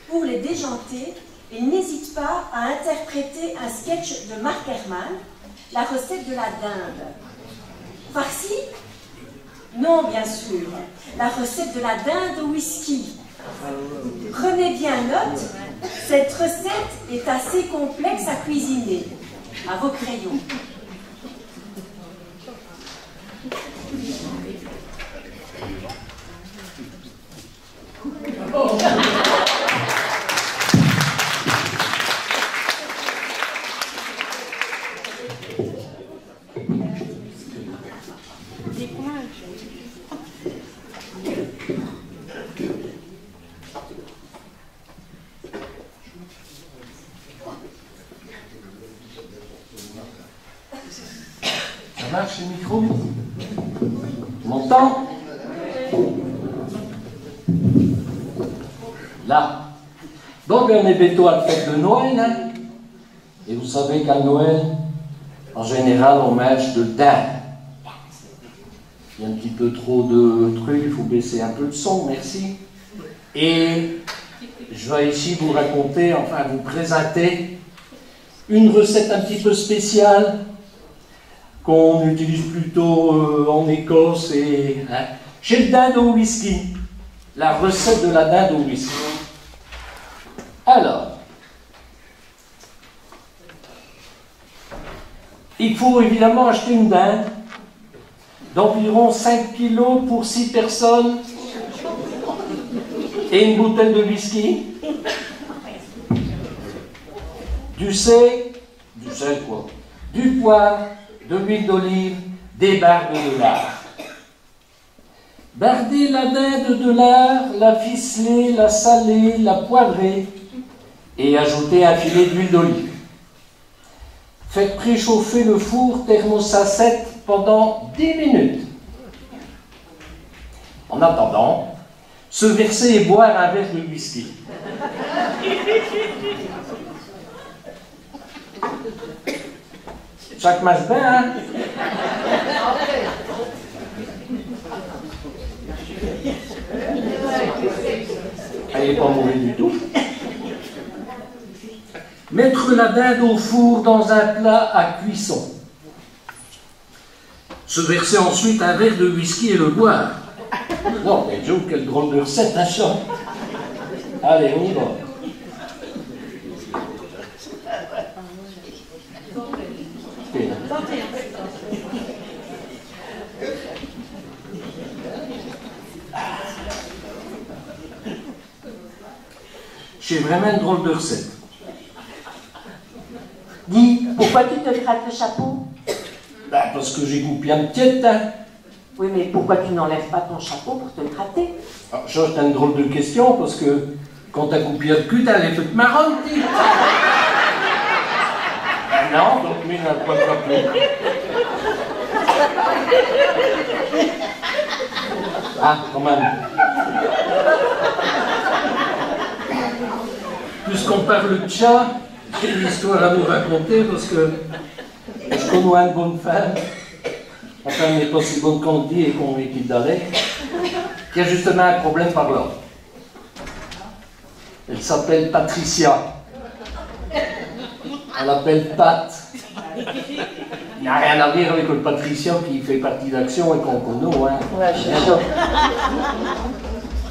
Pour les déjanter, il n'hésite pas à interpréter un sketch de Mark Herman, la recette de la dinde. Farci? Non, bien sûr, la recette de la dinde au whisky. Prenez bien note, cette recette est assez complexe à cuisiner. À vos crayons. Ça marche le micro? Tu m'entends? Là. Donc on est bientôt à la fête de Noël, hein? Et vous savez qu'à Noël, en général, on mange de dinde. Il y a un petit peu trop de trucs, il faut baisser un peu le son, merci. Et je vais ici vous raconter, enfin vous présenter une recette un petit peu spéciale qu'on utilise plutôt en Écosse et hein, chez le dinde au whisky. La recette de la dinde au whisky. Alors, il faut évidemment acheter une dinde d'environ 5 kg pour 6 personnes et une bouteille de whisky, du sel quoi, du poivre, de l'huile d'olive, des barres de lard. Bardez la dinde de lard, la ficeler, la saler, la poivrer et ajoutez un filet d'huile d'olive. Faites préchauffer le four thermostat 7 pendant 10 minutes. En attendant, se verser et boire un verre de whisky. Chaque match bien, hein? Elle n'est pas mauvaise du tout. Mettre la dinde au four dans un plat à cuisson. Se verser ensuite un verre de whisky et le boire. Non, mais Joe, quelle drôle de recette, hein, ça. Allez, on y va. J'ai vraiment une drôle de recette. Dis, pourquoi tu te grattes le chapeau? Ben, parce que j'ai coupé un petit hein. Oui, mais pourquoi tu n'enlèves pas ton chapeau pour te le gratter? Alors, ça, c'est une drôle de question, parce que quand t'as coupé le cul, t'as les feuilles marron, tu ben non, donc, mais n'a pas de chapeau. Ah, quand même. Puisqu'on parle de chat, j'ai une histoire à nous raconter, parce que je connais une bonne femme, enfin, elle n'est pas si bonne qu'on dit et qu'on lui quitte d'aller, qui a justement un problème par là. Elle s'appelle Patricia. On l'appelle Pat. Il n'y a rien à dire avec le Patricia qui fait partie d'Action et qu'on connaît, hein. Ouais, je suis sûr.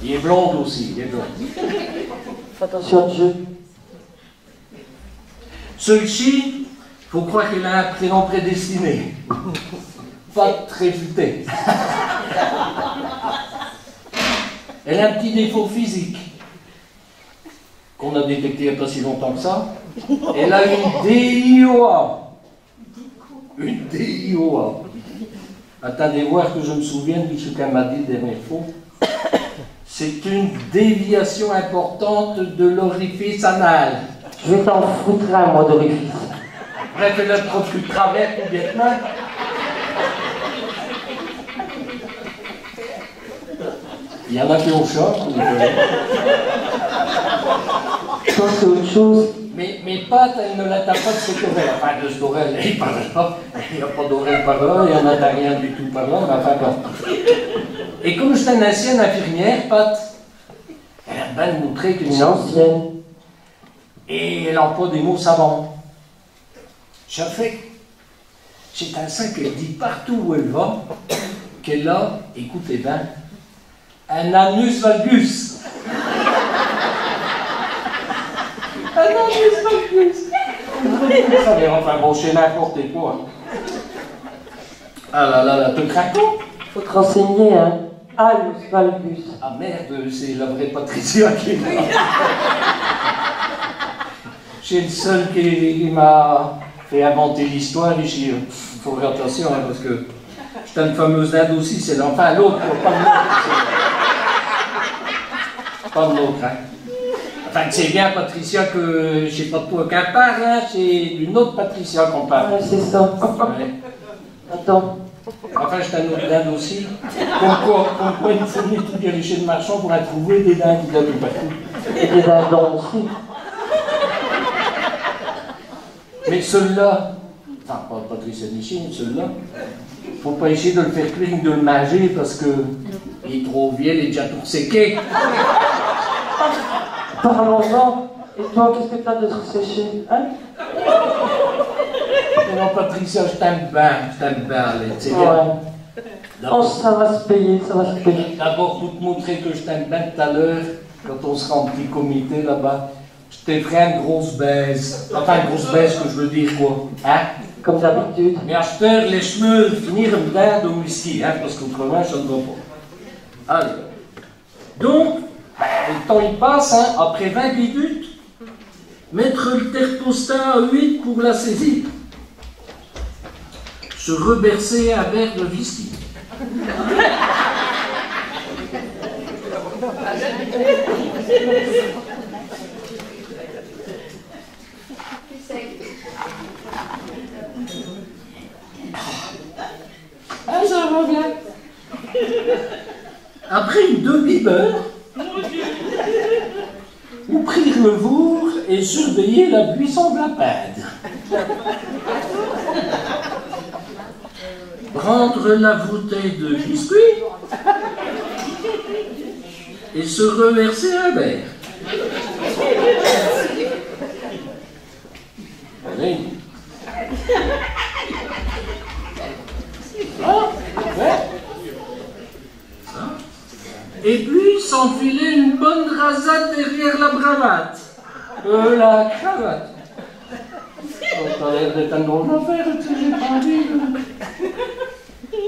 Il est blond aussi, il est blond. Fais attention au jeu. Celui-ci, il faut croire qu'il a un prénom prédestiné. Pas très futé. Elle a un petit défaut physique qu'on a détecté il n'y a pas si longtemps que ça. Elle a une DIOA. Une DIOA. Attendez voir que je me souvienne de ce qu'elle m'a dit la dernière fois. C'est une déviation importante de l'orifice anal. Je vais t'en foutre un, moi, d'orifice. Bref, elle a trop plus de travers complètement. Il y en a qui ont chat. Ça, c'est autre chose. Mais Pat, elle ne l'atteint pas de cette oreille. Enfin, de cette oreille, il parle pas. Il n'y a pas d'oreille par là, il n'y en a rien du tout par là, mais enfin bon. Et comme je suis une ancienne infirmière, Pat, elle a bien montré qu'une Une ancienne. Et elle emploie des mots savants. Ça fait, c'est un ça qu'elle dit partout où elle va, qu'elle a, écoutez bien, un anus valgus. Un anus valgus. Enfin bon, c'est n'importe quoi. Ah là là là, te craquons. Faut te renseigner, hein. Alus valgus. Ah merde, c'est la vraie Patricia qui est là. C'est le seul qui m'a fait inventer l'histoire ici. Il faut faire attention, hein, parce que c'est une fameuse dinde aussi, c'est enfin l'autre, pas le nôtre. Pas le nôtre, hein. Enfin, c'est bien, Patricia, que c'est pas de toi qu'elle parle, hein, c'est d'une autre Patricia qu'on parle. Ouais, c'est ça. Ouais. Attends. Enfin, c'est un autre dinde aussi. Pourquoi il faut venir tout aller chez le marchand pour en trouver des dindes qui donnent partout. Et des dindons aussi. Mais celui-là, enfin, pas Patricia Nichine, celui-là, faut pas essayer de le faire cuire, de le manger parce que il est trop vieux, il est déjà tout séqué. Parlons-en. Et toi, qu'est-ce que t'as de séché, hein? Non, Patricia, je t'aime bien, allez, c'est bien. Ouais. Oh, ça va se payer, ça va se payer. D'abord, pour te montrer que je t'aime bien tout à l'heure, quand on sera en petit comité là-bas, je t'ai fait une grosse baise. Enfin, une grosse baise, que je veux dire quoi, hein? Comme d'habitude. Mais à cette heure, les chemins finir une dinde au whisky, hein, parce qu'autrement, ça ne va pas. Allez. Donc, le temps il passe, hein, après 20 minutes, mettre le thermostat à 8 pour la saisir. Se rebercer un verre de whisky. Ah, ça va bien. Après une demi-heure, ouvrir le four et surveiller la buisson de la pâte. Prendre la bouteille de biscuit et se reverser un verre. Allez. Ah, ouais. Ça. Et puis s'enfiler une bonne rasade derrière la bravate. La cravate. Oh, ça a l'air d'être un drôle d'affaire, tu sais, j'ai pas envie.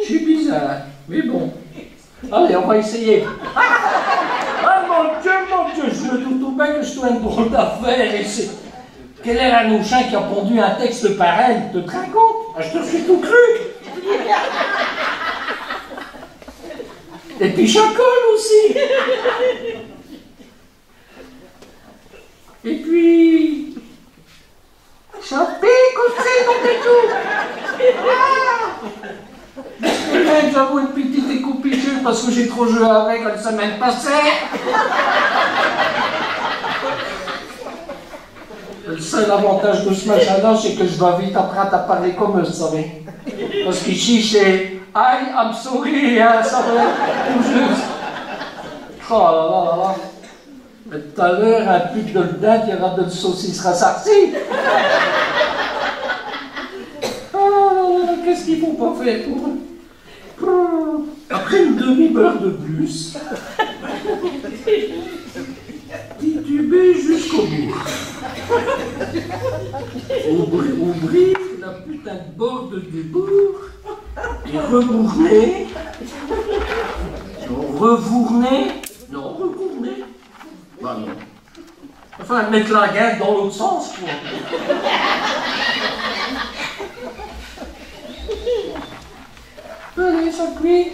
C'est bizarre, mais bon. Allez, on va essayer. Ah mon Dieu, je me doute bien que je suis un drôle d'affaire et c'est... Quel est un Nouchin qui a pondu un texte pareil? Te rends compte? Ah, je te suis tout cru. Et puis ça colle aussi. Et puis... ça pique aussi, donc et tout. Ah. Et même, j'avoue, une petite découpichure parce que j'ai trop joué avec la semaine passée. Le seul avantage de ce machin-là, c'est que je dois vite apprendre à parler comme eux, vous savez. Parce qu'ici, c'est « I am sorry », hein, ça va être tout juste. Oh là là là là. Mais tout à l'heure, un pute de dinde, il y aura de la saucisse rassarcie. Oh, qu'est-ce qu'il faut pas faire pour... Après une demi-heure de plus, tituber jusqu'au bout. Ouvrir la putain de borde du bourg et rebourner. Non, revourner. Non, rebourner. Bah non. Enfin, mettre la gueule dans l'autre sens, quoi. Allez, ça cuit.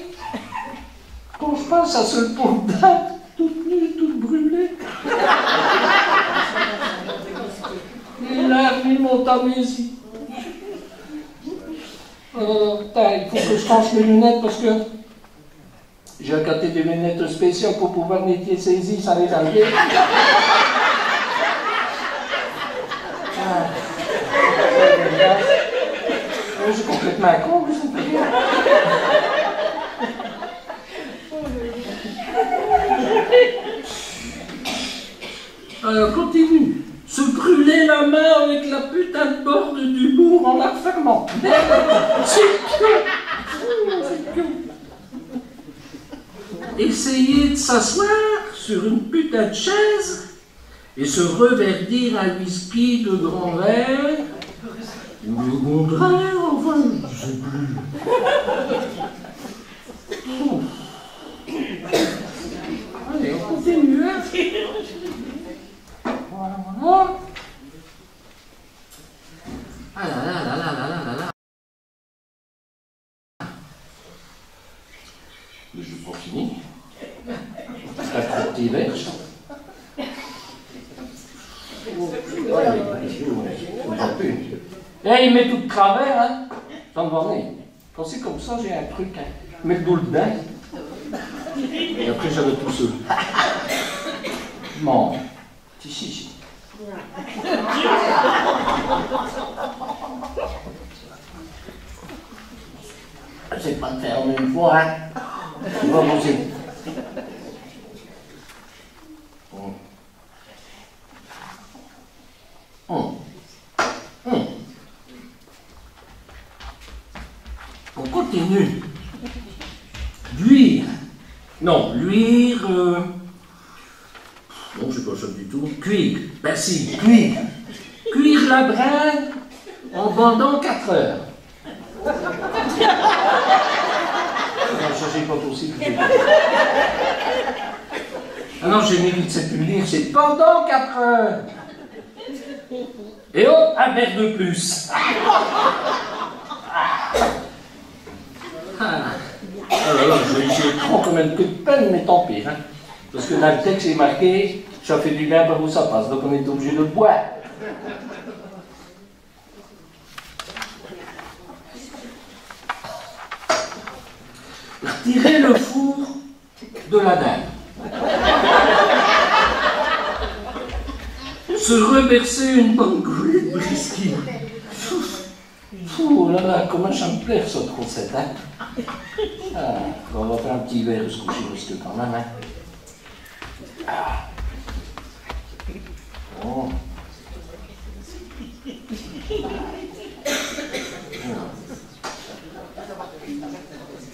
Quand je passe à ce pot de dinde, toute nue, toute brûlée. Les larmes, ils montent à mes yeux. Il faut que je change mes lunettes parce que j'ai accaté des lunettes spéciales pour pouvoir nettoyer ses yeux sans les enlever. Je suis complètement con, je sais pas. essayer de s'asseoir sur une putain de chaise et se reverdir un whisky de grand verre, ou le contraire, enfin, je sais plus. Allez, on continue, hein. Voilà. Ah là là là là là là là là. Mais je n'ai pas fini. C'est un trop petit verre, ça. Il met tout de travers, hein. J'en vois. Quand c'est comme ça, j'ai un truc, hein. Je mets le dos dedans. Et après, j'avais tout seul. Non. Si. C'est pas de faire en une fois, hein. Tu vas manger. On continue. Luire. Non, luire. Non, je sais pas ça du tout. Cuire. Ben si, cuire. Cuire la bringue en bandant 4 heures. Non, ça c'est pas possible. Ah non, j'ai mis vite cette lire, c'est pendant 4 heures. Et hop, un verre de plus. Alors, j'ai trop quand même que de peine, mais tant pis. Hein. Parce que dans le texte, c'est marqué, ça fait du bien par où ça passe, donc on est obligé de le boire. Retirer le four de la dinde. Se reverser une bonne goulée de whisky. Oh là là, comment ça me plaît cette recette, hein. Ah, on va faire un petit verre de ce coucher parce que quand même, hein. Ah. Oh.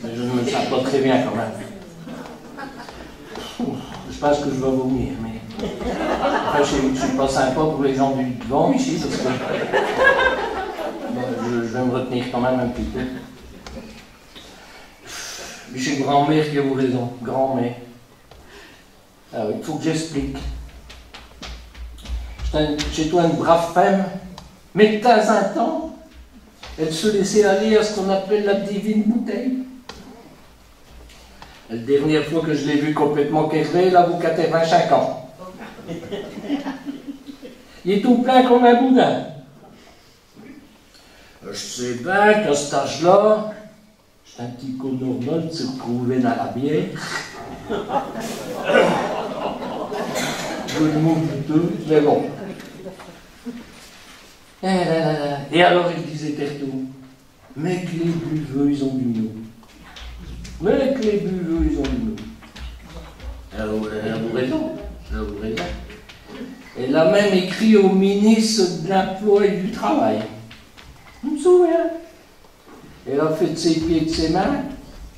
Mais je ne me sens pas très bien quand même. Je pense que je vais vomir, mais... Enfin, je ne suis pas sympa pour les gens du devant ici, parce que... Bon, je vais me retenir quand même un petit peu. Mais c'est grand-mère qui a vous raison, grand-mère. Ah oui, il faut que j'explique. Chez toi une brave femme, mais de temps en temps, elle se laissait aller à ce qu'on appelle la divine bouteille. La dernière fois que je l'ai vue complètement kervée, elle a 85 ans. Il est tout plein comme un boudin. Je sais bien qu'à cet âge-là, c'est un petit coup normal de se retrouver dans la bière. Je le mot douteux, mais bon. Et alors il disait Tertou, mais que les buveux, ils ont du mot. Mais que les buveux, ils ont du mot. Elle a raison. Elle a même écrit au ministre de l'Emploi et du Travail. Je me souviens. Elle a fait de ses pieds et de ses mains,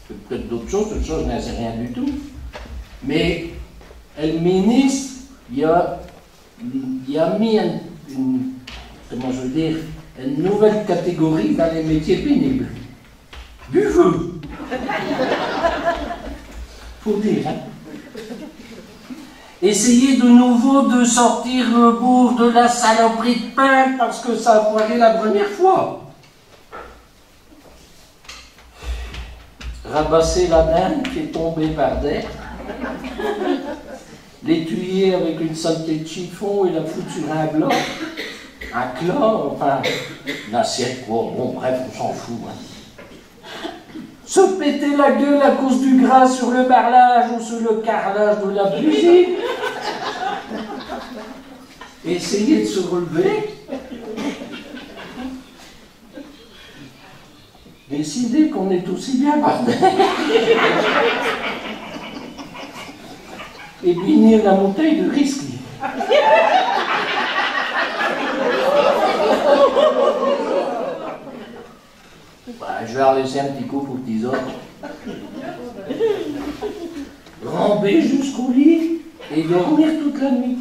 peut-être d'autres choses, je n'en sais rien du tout. Mais le ministre, il a mis une nouvelle catégorie dans les métiers pénibles. Buveux. Faut dire, hein. Essayez de nouveau de sortir le bourg de la saloperie de pain parce que ça a foiré la première fois. Rabasser la dinde qui est tombée par terre. L'étuyer avec une saleté de chiffon et la foutre sur un bloc. Un clan, enfin, une assiette, quoi. Bon, bref, on s'en fout. Hein. Se péter la gueule à cause du gras sur le barrelage ou sur le carrelage de la cuisine. Essayer de se relever. Décider qu'on est aussi bien par terre. Et finir la bouteille de whisky. Bah, je vais en laisser un petit coup pour les autres. tremper jusqu'au lit et dormir toute la nuit.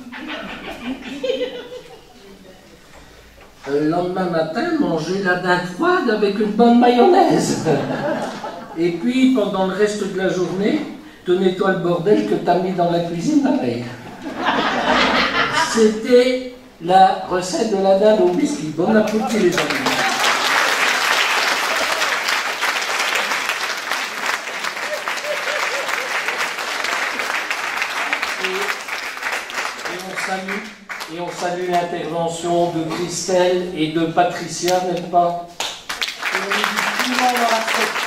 Le lendemain matin, manger la dinde froide avec une bonne mayonnaise. Et puis, pendant le reste de la journée, te nettoie le bordel que t'as mis dans la cuisine la veille. C'était la recette de la dinde au biscuit. Bon appétit, les amis. Et on salue l'intervention de Christelle et de Patricia, n'est-ce pas? Et on dit tout le monde dans la fête.